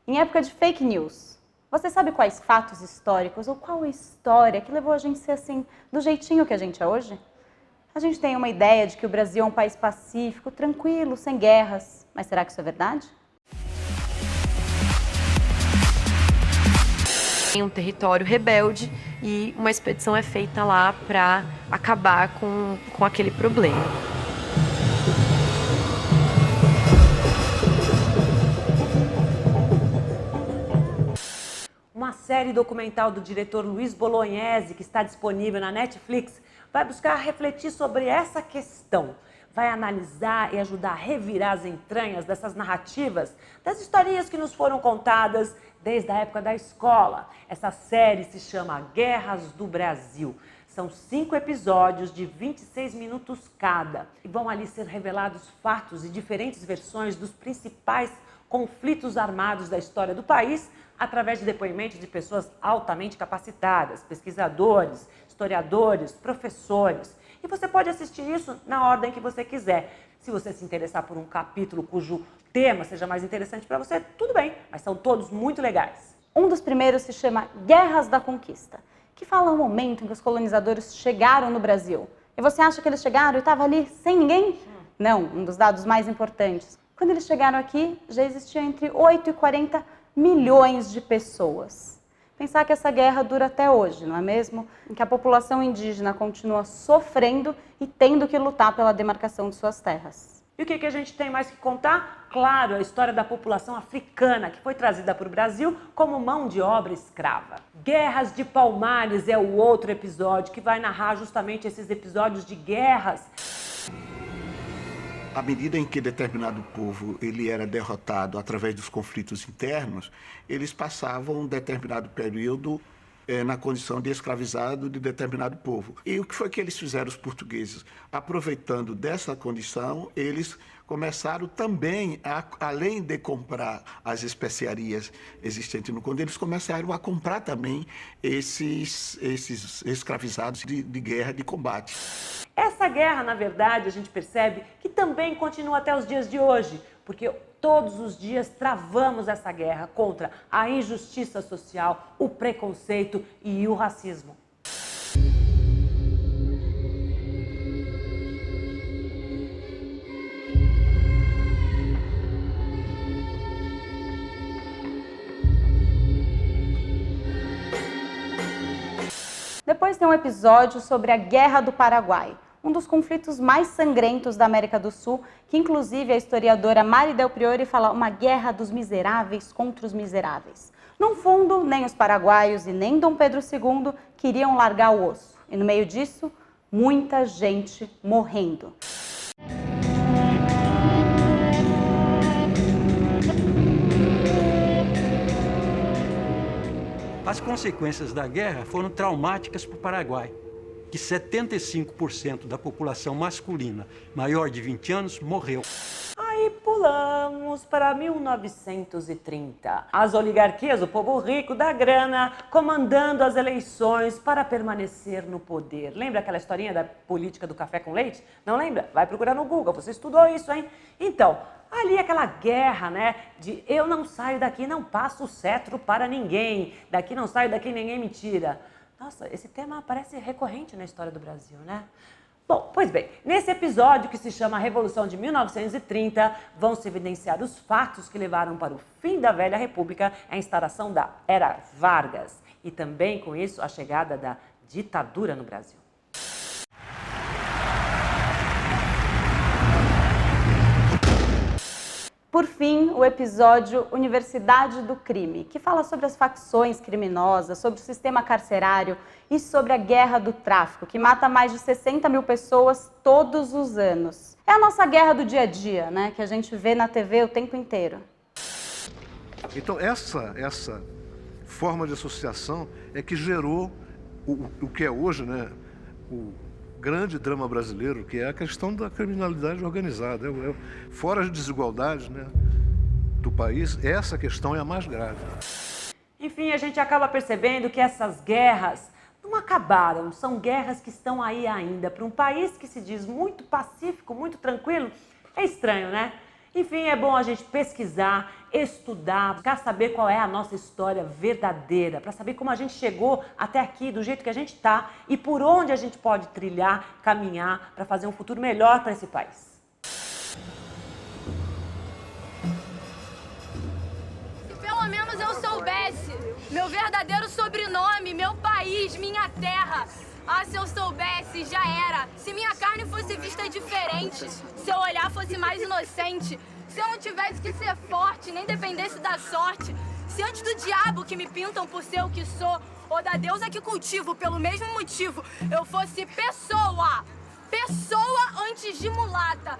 Em época de fake news, você sabe quais fatos históricos ou qual história que levou a gente a ser assim, do jeitinho que a gente é hoje? A gente tem uma ideia de que o Brasil é um país pacífico, tranquilo, sem guerras. Mas será que isso é verdade? Tem um território rebelde e uma expedição é feita lá para acabar com aquele problema. Uma série documental do diretor Luiz Bolognese, que está disponível na Netflix, vai buscar refletir sobre essa questão. Vai analisar e ajudar a revirar as entranhas dessas narrativas, das historinhas que nos foram contadas desde a época da escola. Essa série se chama Guerras do Brasil. São 5 episódios de 26 minutos cada. E vão ali ser revelados fatos e diferentes versões dos principais conflitos armados da história do país, através de depoimentos de pessoas altamente capacitadas, pesquisadores, historiadores, professores. E você pode assistir isso na ordem que você quiser. Se você se interessar por um capítulo cujo tema seja mais interessante para você, tudo bem, mas são todos muito legais. Um dos primeiros se chama Guerras da Conquista, que fala o momento em que os colonizadores chegaram no Brasil. E você acha que eles chegaram e estavam ali sem ninguém? Não, um dos dados mais importantes. Quando eles chegaram aqui, já existia entre 8 e 40 milhões de pessoas. Pensar que essa guerra dura até hoje, não é mesmo? Em que a população indígena continua sofrendo e tendo que lutar pela demarcação de suas terras. E o que a gente tem mais que contar? Claro, a história da população africana, que foi trazida para o Brasil como mão de obra escrava. Guerras de Palmares é o outro episódio que vai narrar justamente esses episódios de guerras. À medida em que determinado povo ele era derrotado através dos conflitos internos, eles passavam um determinado período na condição de escravizado de determinado povo. E o que foi que eles fizeram, os portugueses? Aproveitando dessa condição, eles começaram também, além de comprar as especiarias existentes no Conde, eles começaram a comprar também esses escravizados de guerra, de combate. Essa guerra, na verdade, a gente percebe que também continua até os dias de hoje, porque todos os dias travamos essa guerra contra a injustiça social, o preconceito e o racismo. Depois tem um episódio sobre a Guerra do Paraguai, um dos conflitos mais sangrentos da América do Sul, que inclusive a historiadora Mari Del Priore fala uma guerra dos miseráveis contra os miseráveis. No fundo, nem os paraguaios e nem Dom Pedro II queriam largar o osso. E no meio disso, muita gente morrendo. As consequências da guerra foram traumáticas para o Paraguai, que 75% da população masculina maior de 20 anos morreu. Aí pulamos para 1930. As oligarquias, o povo rico da grana, comandando as eleições para permanecer no poder. Lembra aquela historinha da política do café com leite? Não lembra? Vai procurar no Google, você estudou isso, hein? Então, ali aquela guerra, né, de eu não saio daqui, não passo o cetro para ninguém, daqui não saio, daqui ninguém me tira. Nossa, esse tema parece recorrente na história do Brasil, né? Bom, pois bem, nesse episódio que se chama Revolução de 1930, vão se evidenciar os fatos que levaram para o fim da Velha República, a instauração da Era Vargas e também, com isso, a chegada da ditadura no Brasil. Por fim, o episódio Universidade do Crime, que fala sobre as facções criminosas, sobre o sistema carcerário e sobre a guerra do tráfico, que mata mais de 60 mil pessoas todos os anos. É a nossa guerra do dia a dia, né, que a gente vê na TV o tempo inteiro. Então, essa forma de associação é que gerou o que é hoje, né, o grande drama brasileiro, que é a questão da criminalidade organizada. Fora as desigualdades, né, do país, essa questão é a mais grave. Enfim, a gente acaba percebendo que essas guerras não acabaram, são guerras que estão aí ainda. Para um país que se diz muito pacífico, muito tranquilo, é estranho, né? Enfim, é bom a gente pesquisar, estudar, buscar saber qual é a nossa história verdadeira, para saber como a gente chegou até aqui, do jeito que a gente está e por onde a gente pode trilhar, caminhar para fazer um futuro melhor para esse país. Se pelo menos eu soubesse meu verdadeiro sobrenome, meu país, minha terra. Ah, se eu soubesse, já era. Se minha carne fosse vista diferente, se eu olhar fosse mais inocente, se eu não tivesse que ser forte, nem dependesse da sorte, se antes do diabo que me pintam por ser o que sou, ou da deusa que cultivo pelo mesmo motivo, eu fosse pessoa antes de mulata.